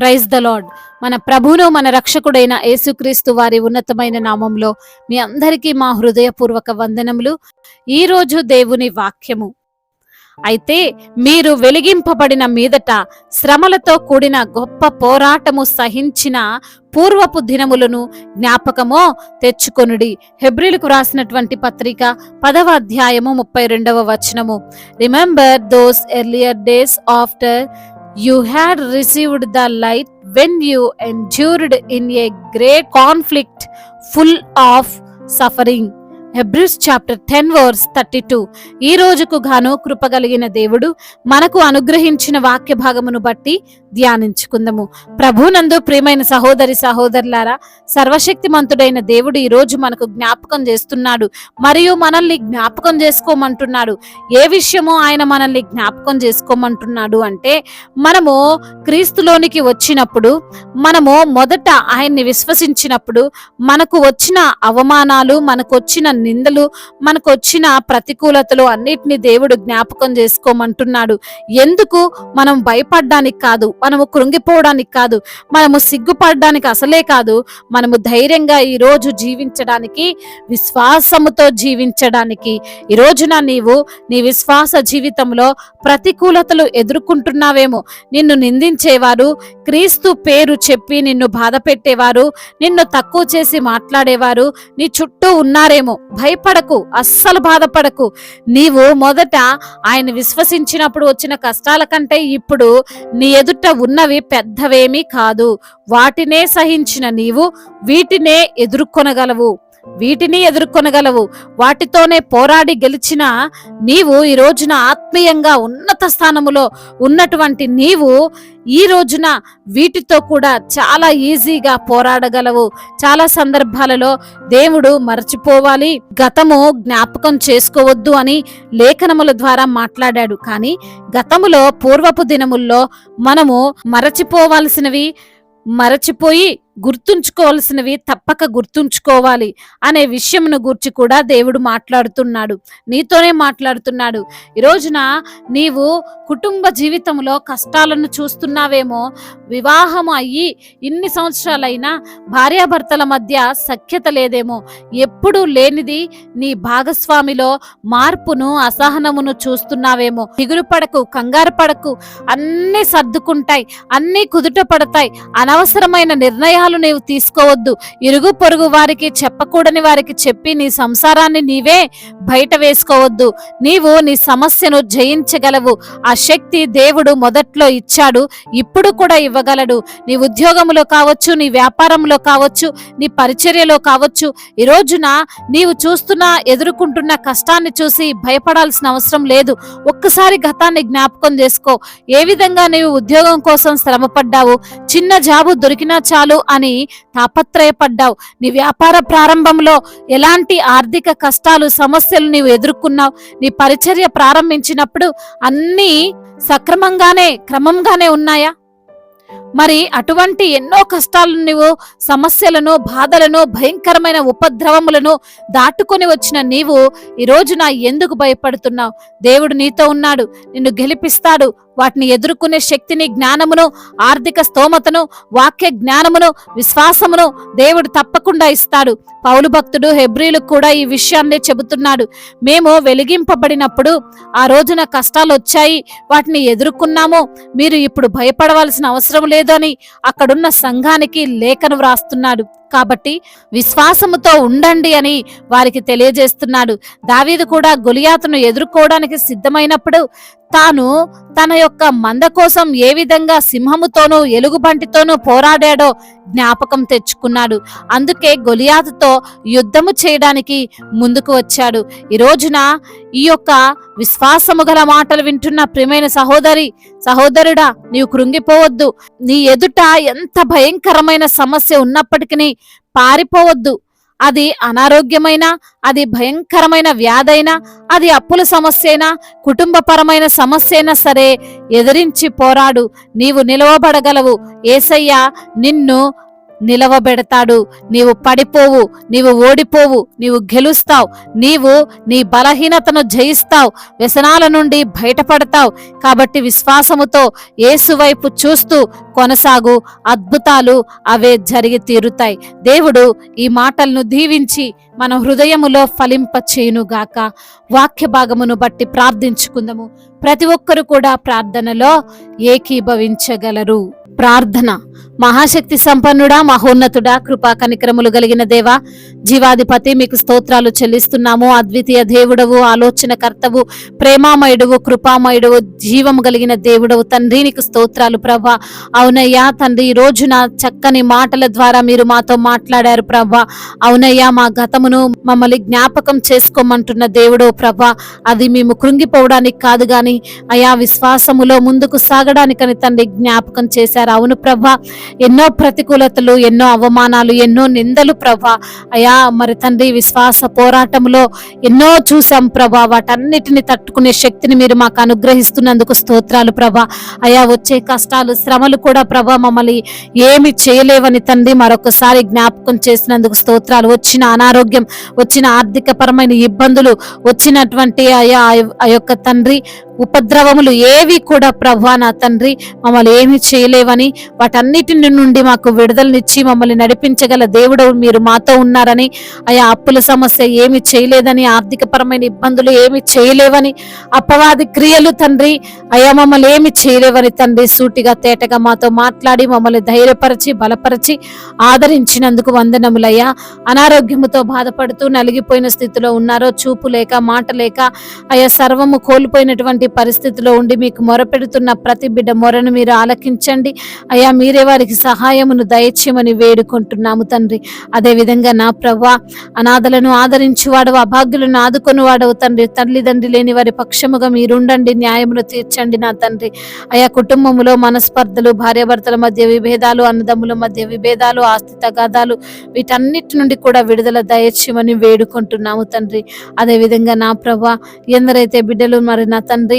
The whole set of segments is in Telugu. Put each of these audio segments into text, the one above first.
Praise the lord. మన ప్రభువును మన రక్షకుడైన యేసుక్రీస్తు వారి ఉన్నతమైన నామంలో మీ అందరికీ మా హృదయపూర్వక వందనములు. ఈరోజు దేవుని వాక్యము, అయితే మీరు వెలిగింపబడిన మీదట శ్రమలతో కూడిన గొప్ప పోరాటము సహించిన పూర్వపు దినములను జ్ఞాపకమో తెచ్చుకొనుడి. హెబ్రీలకు రాసినటువంటి పత్రిక 10వ అధ్యాయము 32వ వచనము. Remember those earlier days after you had received the light when you endured in a great conflict full of suffering. Hebrews chapter 10 verse 32. ఈ రోజుకు గాను కృపగలిగిన దేవుడు మనకు అనుగ్రహించిన వాక్య భాగమును బట్టి ధ్యానించుకుందాము. ప్రభునందు ప్రియమైన సహోదరి సహోదరులారా, సర్వశక్తిమంతుడైన దేవుడు ఈ రోజు మనకు జ్ఞాపకం చేస్తున్నాడు, మరియు మనల్ని జ్ఞాపకం చేసుకోమంటున్నాడు. ఏ విషయమో ఆయన మనల్ని జ్ఞాపకం చేసుకోమంటున్నాడు అంటే, మనము క్రీస్తులోనికి వచ్చినప్పుడు, మనము మొదట ఆయన్ని విశ్వసించినప్పుడు మనకు వచ్చిన అవమానాలు, మనకు వచ్చిన నిందలు, మనకు వచ్చిన ప్రతికూలతలు అన్నిటిని దేవుడు జ్ఞాపకం చేసుకోమంటున్నాడు. ఎందుకు? మనం భయపడ్డానికి కాదు, మనము కృంగిపోవడానికి కాదు, మనము సిగ్గుపడడానికి అసలే కాదు, మనము ధైర్యంగా ఈ రోజు జీవించడానికి, విశ్వాసముతో జీవించడానికి. ఈ రోజున నీవు నీ విశ్వాస జీవితంలో ప్రతికూలతలు ఎదుర్కొంటున్నావేమో. నిన్ను నిందించేవారు, క్రీస్తు పేరు చెప్పి నిన్ను బాధ పెట్టేవారు, నిన్ను తక్కువ చేసి మాట్లాడేవారు నీ చుట్టూ ఉన్నారేమో. భయపడకు, అస్సలు బాధపడకు. నీవు మొదట ఆయన విశ్వసించినప్పుడు వచ్చిన కష్టాల కంటే ఇప్పుడు నీ ఎదుట ఉన్నవి పెద్దవేమీ కాదు. వాటినే సహించిన నీవు వీటిని ఎదుర్కొనగలవు. వాటితోనే పోరాడి గెలిచిన నీవు ఈ రోజున ఆత్మీయంగా ఉన్నత స్థానములో ఉన్నటువంటి నీవు ఈ రోజున వీటితో కూడా చాలా ఈజీగా పోరాడగలవు. చాలా సందర్భాలలో దేవుడు మరచిపోవాలి, గతము జ్ఞాపకం చేసుకోవద్దు అని లేఖనముల ద్వారా మాట్లాడాడు. కానీ గతములో పూర్వపు దినముల్లో మనము మరచిపోయి గుర్తుంచుకోవాల్సినవి తప్పక గుర్తుంచుకోవాలి అనే విషయమును గురించి కూడా దేవుడు మాట్లాడుతున్నాడు, నీతోనే మాట్లాడుతున్నాడు. ఈ రోజున నీవు కుటుంబ జీవితంలో కష్టాలను చూస్తున్నావేమో. వివాహం అయ్యి ఇన్ని సంవత్సరాలైనా భార్యాభర్తల మధ్య సఖ్యత లేదేమో. ఎప్పుడూ లేనిది నీ భాగస్వామిలో మార్పును, అసహనమును చూస్తున్నావేమో. దిగులు పడకు, కంగారు పడకు, అన్నీ సర్దుకుంటాయి, అన్నీ కుదుట పడతాయి. అనవసరమైన నిర్ణయాలు నీవు తీసుకోవద్దు. ఇరుగు పొరుగు వారికి చెప్పకూడని వారికి చెప్పి నీ సంసారాన్ని నీవే బయట వేసుకోవద్దు. నీవు నీ సమస్యను జయించగలవు. ఆ శక్తి దేవుడు మొదట్లో ఇచ్చాడు, ఇప్పుడు కూడా ఇవ్వగలడు. నీ ఉద్యోగంలో కావచ్చు, నీ వ్యాపారంలో కావచ్చు, నీ పరిచర్యలో కావచ్చు. ఈ రోజున నీవు ఎదుర్కొంటున్న కష్టాన్ని చూసి భయపడాల్సిన అవసరం లేదు. ఒక్కసారి గతాన్ని జ్ఞాపకం చేసుకో. ఏ విధంగా నీవు ఉద్యోగం కోసం శ్రమపడ్డావు, చిన్న జాబు దొరికినా చాలు అని తాపత్రయపడ్డావు. నీ వ్యాపార ప్రారంభంలో ఎలాంటి ఆర్థిక కష్టాలు, సమస్యలు నీవు ఎదుర్కొన్నావు. నీ పరిచర్య ప్రారంభించినప్పుడు అన్నీ సక్రమంగానే, క్రమంగానే ఉన్నాయా? మరి అటువంటి ఎన్నో కష్టాలను, నీవు సమస్యలను, బాధలను, భయంకరమైన ఉపద్రవములను దాటుకొని వచ్చిన నీవు ఈ రోజున ఎందుకు భయపడుతున్నావు? దేవుడు నీతో ఉన్నాడు, నిన్ను గెలిపిస్తాడు. వాటిని ఎదుర్కొనే శక్తిని, జ్ఞానమును, ఆర్థిక స్తోమతను, వాక్య జ్ఞానమును, విశ్వాసమును దేవుడు తప్పకుండా ఇస్తాడు. పౌలు భక్తుడు హెబ్రీలకు కూడా ఈ విషయాన్నే చెబుతున్నాడు. మేము వెలిగింపబడినప్పుడు ఆ రోజున కష్టాలు వచ్చాయి, వాటిని ఎదుర్కొన్నాము, మీరు ఇప్పుడు భయపడవలసిన అవసరం లేదు అని అక్కడున్న సంఘానికి లేఖను వ్రాస్తున్నాడు. కాబట్టి విశ్వాసముతో ఉండండి అని వారికి తెలియజేస్తున్నాడు. దావీదు కూడా గొలియాతును ఎదుర్కోవడానికి సిద్ధమైనప్పుడు తాను తన యొక్క మంద కోసం ఏ విధంగా సింహముతోనూ ఎలుగుబంటితోనూ పోరాడాడో జ్ఞాపకం తెచ్చుకున్నాడు. అందుకే గొలియాతుతో యుద్ధము చేయడానికి ముందుకు వచ్చాడు. ఈ రోజున ఈ యొక్క విశ్వాసము గల మాటలు వింటున్న ప్రియమైన సహోదరుడా, నీవు కృంగిపోవద్దు. నీ ఎదుట ఎంత భయంకరమైన సమస్య ఉన్నప్పటికీ పారిపోవద్దు. అది అనారోగ్యమైనా, అది భయంకరమైన వ్యాధైనా, అది అప్పుల సమస్య అయినా, కుటుంబపరమైన సమస్య అయినా సరే ఎదిరించి పోరాడు. నీవు నిలవబడగలవు. యేసయ్య నిన్ను నిలవబెడతాడు. నీవు పడిపోవు, నీవు ఓడిపోవు, నీవు గెలుస్తావు, నీవు నీ బలహీనతను జయిస్తావు, వ్యసనాల నుండి బయటపడతావు. కాబట్టి విశ్వాసముతో యేసు వైపు చూస్తూ కొనసాగు, అద్భుతాలు అవే జరిగి తీరుతాయి. దేవుడు ఈ మాటలను దీవించి మన హృదయములో ఫలింప చేయునుగాక. వాక్య భాగమును బట్టి ప్రార్థించుకుందాము. ప్రతి ఒక్కరు కూడా ప్రార్థనలో ఏకీభవించగలరు. ప్రార్థన. మహాశక్తి సంపన్నుడా, మహోన్నతుడా, కృపా కనికరములు కలిగిన దేవా, జీవాధిపతి, మీకు స్తోత్రాలు చెల్లిస్తున్నాము. అద్వితీయ దేవుడవు, ఆలోచనకర్తవు, ప్రేమామయుడువు, కృపామయుడువు, జీవము కలిగిన దేవుడవు తండ్రి, నీకు స్తోత్రాలు ప్రభా. అవునయ్యా తండ్రి, ఈ రోజున చక్కని మాటల ద్వారా మీరు మాతో మాట్లాడారు ప్రభా. అవునయ్యా, మా గతమును మమ్మల్ని జ్ఞాపకం చేసుకోమంటున్న దేవుడు ప్రభా. అది మేము కృంగిపోవడానికి కాదు గాని అయా విశ్వాసములో ముందుకు సాగడానికని తండ్రి జ్ఞాపకం చేశారు. అవును ప్రభా, ఎన్నో ప్రతికూలతలు, ఎన్నో అవమానాలు, ఎన్నో నిందలు ప్రభా. అయా మరి తండ్రి, విశ్వాస పోరాటంలో ఎన్నో చూసాం ప్రభా. వాటన్నిటిని తట్టుకునే శక్తిని మీరు మాకు అనుగ్రహిస్తున్నందుకు స్తోత్రాలు ప్రభా. అయా వచ్చే కష్టాలు, శ్రమలు కూడా ప్రభా మమ్మల్ని ఏమి చేయలేవని తండ్రి మరొకసారి జ్ఞాపకం చేసినందుకు స్తోత్రాలు. వచ్చిన అనారోగ్యం, వచ్చిన ఆర్థిక పరమైన ఇబ్బందులు, వచ్చినటువంటి ఆ యొక్క తండ్రి ఉపద్రవములు ఏవి కూడా ప్రభా నా తండ్రి మమ్మల్ని ఏమి చేయలేవని, వాటన్నిటి నుండి మాకు విడుదలనిచ్చి మమ్మల్ని నడిపించగల దేవుడు మీరు మాతో ఉన్నారని, అయా అప్పుల సమస్య ఏమి చేయలేదని, ఆర్థిక పరమైన ఇబ్బందులు ఏమి చేయలేవని, అపవాది క్రియలు తండ్రి అయా మమ్మల్ని ఏమి చేయలేవని తండ్రి సూటిగా తేటగా మాతో మాట్లాడి మమ్మల్ని ధైర్యపరిచి బలపరిచి ఆదరించినందుకు వందనములయ్యా. అనారోగ్యముతో బాధపడుతూ నలిగిపోయిన స్థితిలో ఉన్నారో, చూపు లేక మాట లేక అయా సర్వము కోల్పోయినటువంటి పరిస్థితిలో ఉండి మీకు మొరపెడుతున్న ప్రతి బిడ్డ మొరను మీరు ఆలకించండి అయ్యా. మీరే వారికి సహాయమును దయచేయమని వేడుకుంటున్నాము తండ్రి. అదే విధంగా నా ప్రభా, అనాథలను ఆదరించి వాడవు, అభాగ్యులను ఆదుకొని వాడవు తండ్రి. తల్లిదండ్రి లేని వారి పక్షముగా మీరుండండి, న్యాయమును తీర్చండి నా తండ్రి. అయా కుటుంబములో మనస్పర్ధలు, భార్యాభర్తల మధ్య విభేదాలు, అన్నదమ్ముల మధ్య విభేదాలు, ఆస్తి తగాదాలు, వీటన్నిటి నుండి కూడా విడుదల దయచేయమని వేడుకుంటున్నాము తండ్రి. అదే విధంగా నా ప్రభా, ఎందరైతే బిడ్డలు మరి నా తండ్రి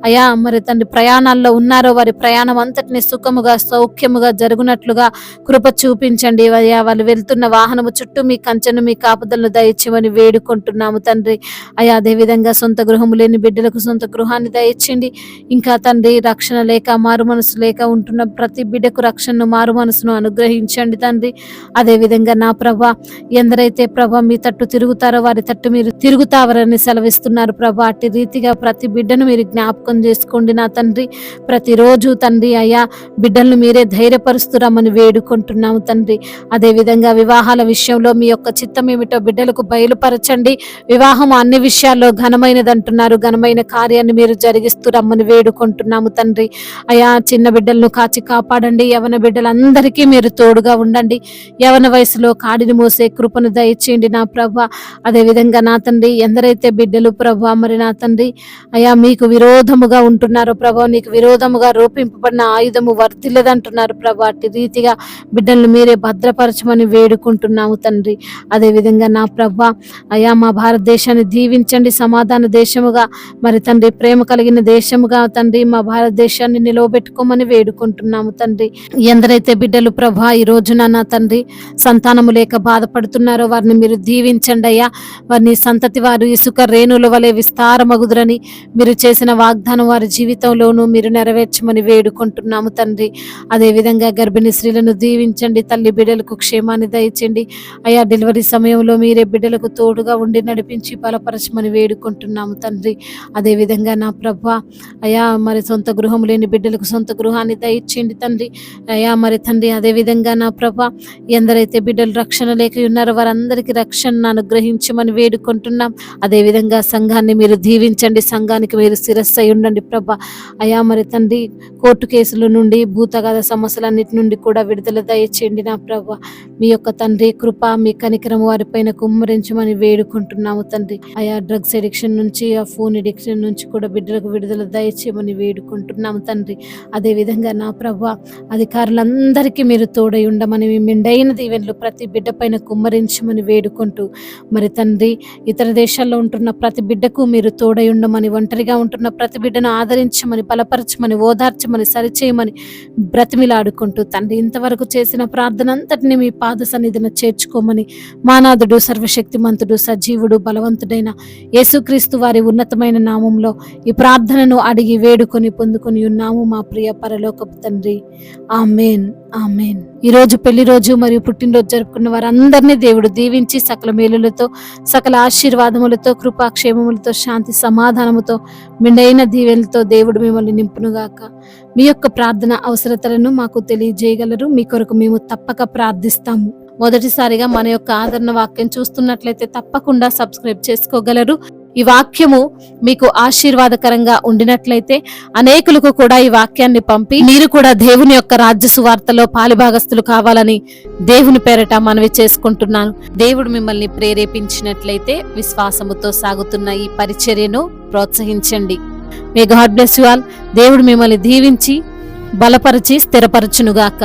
అయా మరి తండ్రి ప్రయాణాల్లో ఉన్నారో వారి ప్రయాణం అంతటిని సుఖముగా సౌఖ్యముగా జరుగునట్లుగా కృప చూపించండి అయ్యా. వాళ్ళు వెళ్తున్న వాహనము చుట్టూ మీ కంచెను, మీ కాపుదలను దయచేయమని వేడుకుంటున్నాము తండ్రి. అయా అదే విధంగా సొంత గృహము లేని బిడ్డలకు సొంత గృహాన్ని దయచేయండి. ఇంకా తండ్రి రక్షణ లేక, మారు మనసు లేక ఉంటున్న ప్రతి బిడ్డకు రక్షణను, మారు మనసును అనుగ్రహించండి తండ్రి. అదే విధంగా నా ప్రభా, ఎందరైతే ప్రభా మీ తట్టు తిరుగుతారో వారి తట్టు మీరు తిరుగుతావరని సెలవిస్తున్నారు ప్రభా. అట్టి రీతిగా ప్రతి బిడ్డను మీరు జ్ఞాపకం చేసుకోండి నా తండ్రి. ప్రతిరోజు తండ్రి అయ్యా బిడ్డలను మీరే ధైర్యపరుస్తురమ్మని వేడుకుంటున్నాము తండ్రి. అదే విధంగా వివాహాల విషయంలో మీ యొక్క చిత్తం ఏమిటో బిడ్డలకు బయలుపరచండి. వివాహం అన్ని విషయాల్లో ఘనమైనది అంటున్నారు, ఘనమైన కార్యాన్ని మీరు జరిగిస్తురమ్మని వేడుకుంటున్నాము తండ్రి. అయా చిన్న బిడ్డలను కాచి కాపాడండి. యవన బిడ్డలందరికీ మీరు తోడుగా ఉండండి. యవన వయసులో కాడిని మోసే కృపను దయచేయండి నా ప్రభా. అదే విధంగా నా తండ్రి, ఎందరైతే బిడ్డలు ప్రభా మరి నా తండ్రి అయా మీకు విరోధముగా ఉంటున్నారు ప్రభా, నీకు విరోధముగా రూపింపబడిన ఆయుధము వర్తిల్లదంటున్నారు ప్రభా. అట్టి రీతిగా బిడ్డలను మీరే భద్రపరచమని వేడుకుంటున్నాము తండ్రి. అదే విధంగా నా ప్రభా అయా మా భారతదేశాన్ని దీవించండి. సమాధాన దేశముగా మరి తండ్రి, ప్రేమ కలిగిన దేశముగా తండ్రి మా భారతదేశాన్ని నిలవబెట్టుకోమని వేడుకుంటున్నాము తండ్రి. ఎందరైతే బిడ్డలు ప్రభా ఈ రోజున నా తండ్రి సంతానము లేక బాధపడుతున్నారో వారిని మీరు దీవించండి అయ్యా. వారిని సంతతి వారు ఇసుక రేణుల వలె విస్తారమగుదురని మీరు చేసిన వాగ్దానం వారి జీవితంలోనూ మీరు నెరవేర్చమని వేడుకుంటున్నాము తండ్రి. అదే విధంగా గర్భిణీ స్త్రీలను దీవించండి. తల్లి బిడ్డలకు క్షేమాన్ని దయచండి అయా. డెలివరీ సమయంలో మీరే బిడ్డలకు తోడుగా ఉండి నడిపించి బలపరచమని వేడుకుంటున్నాము తండ్రి. అదే విధంగా నా ప్రభా అయా మరి సొంత గృహం లేని బిడ్డలకు సొంత గృహాన్ని దయచేయండి తండ్రి అయా. మరి తండ్రి అదే విధంగా నా ప్రభా, ఎందరైతే బిడ్డలు రక్షణ లేక ఉన్నారో వారందరికీ రక్షణను అనుగ్రహించమని వేడుకుంటున్నాం. అదే విధంగా సంఘాన్ని మీరు దీవించండి, సంఘానికి మీరు శిరస్సు అయి ఉండండి ప్రభా అయా. మరి తండ్రి కోర్టు కేసుల నుండి, భూతగాథ సమస్యలన్నిటి నుండి కూడా విడుదల దయచేయండి నా ప్రభా. మీ యొక్క తండ్రి కృప, మీ కనికరం వారిపైన కుమ్మరించమని వేడుకుంటున్నాము తండ్రి అయా. డ్రగ్స్ ఎడిక్షన్ నుంచి, ఆ ఫోన్ ఎడిక్షన్ నుంచి కూడా బిడ్డలకు విడుదల దయచేయమని వేడుకుంటున్నాము తండ్రి. అదే విధంగా నా ప్రభా అధికారులందరికీ మీరు తోడై ఉండమని, మీ మెండైన దీవెనలు ప్రతి బిడ్డ పైన కుమ్మరించమని వేడుకుంటూ మరి తండ్రి ఇతర దేశాల్లో ఉంటున్న ప్రతి బిడ్డకు మీరు తోడై ఉండమని, ఒంటరిగా ఉంటున్న ప్రతి బిడ్డను ఆదరించమని, బలపరచమని, ఓదార్చమని, సరిచేయమని బ్రతిమిలాడుకుంటూ వేడుకుంటూ తండ్రి ఇంతవరకు చేసిన ప్రార్థన అంతటిని మీ పాద సన్నిధిన చేర్చుకోమని మానాథుడు సర్వశక్తిమంతుడు సజీవుడు బలవంతుడైన యేసుక్రీస్తు వారి ఉన్నతమైన నామంలో ఈ ప్రార్థనను అడిగి వేడుకొని పొందుకొని ఉన్నాము మా ప్రియ పరలోకపు తండ్రి. ఆమేన్, ఆమేన్. ఈ రోజు పెళ్లి రోజు మరియు పుట్టినరోజు జరుపుకున్న వారందరినీ దేవుడు దీవించి సకల మేలులతో సకల ఆశీర్వాదములతో కృపాక్షేమములతో శాంతి సమాధానముతో మెండైన దీవెనలతో దేవుడు మిమ్మల్ని నింపునుగాక. మీ యొక్క ప్రార్థన అవసరతలను మాకు తెలియజేయగలరు. మీ కొరకు మేము తప్పక ప్రార్థిస్తాము. మొదటిసారిగా మన యొక్క ఆదరణ వాక్యం చూస్తున్నట్లయితే తప్పకుండా సబ్స్క్రైబ్ చేసుకోగలరు. ఈ వాక్యము మీకు ఆశీర్వాదకరంగా ఉండినట్లయితే అనేకులకు కూడా ఈ వాక్యాన్ని పంపి మీరు కూడా దేవుని యొక్క రాజ్య సువార్తలో పాలిభాగస్తులు కావాలని దేవుని పేరట మనవి చేసుకుంటున్నాను. దేవుడు మిమ్మల్ని ప్రేరేపించినట్లయితే విశ్వాసముతో సాగుతున్న ఈ పరిచర్యను ప్రోత్సహించండి. May God bless you all. దేవుడు మిమ్మల్ని దీవించి బలపరిచి స్థిరపరచునుగాక.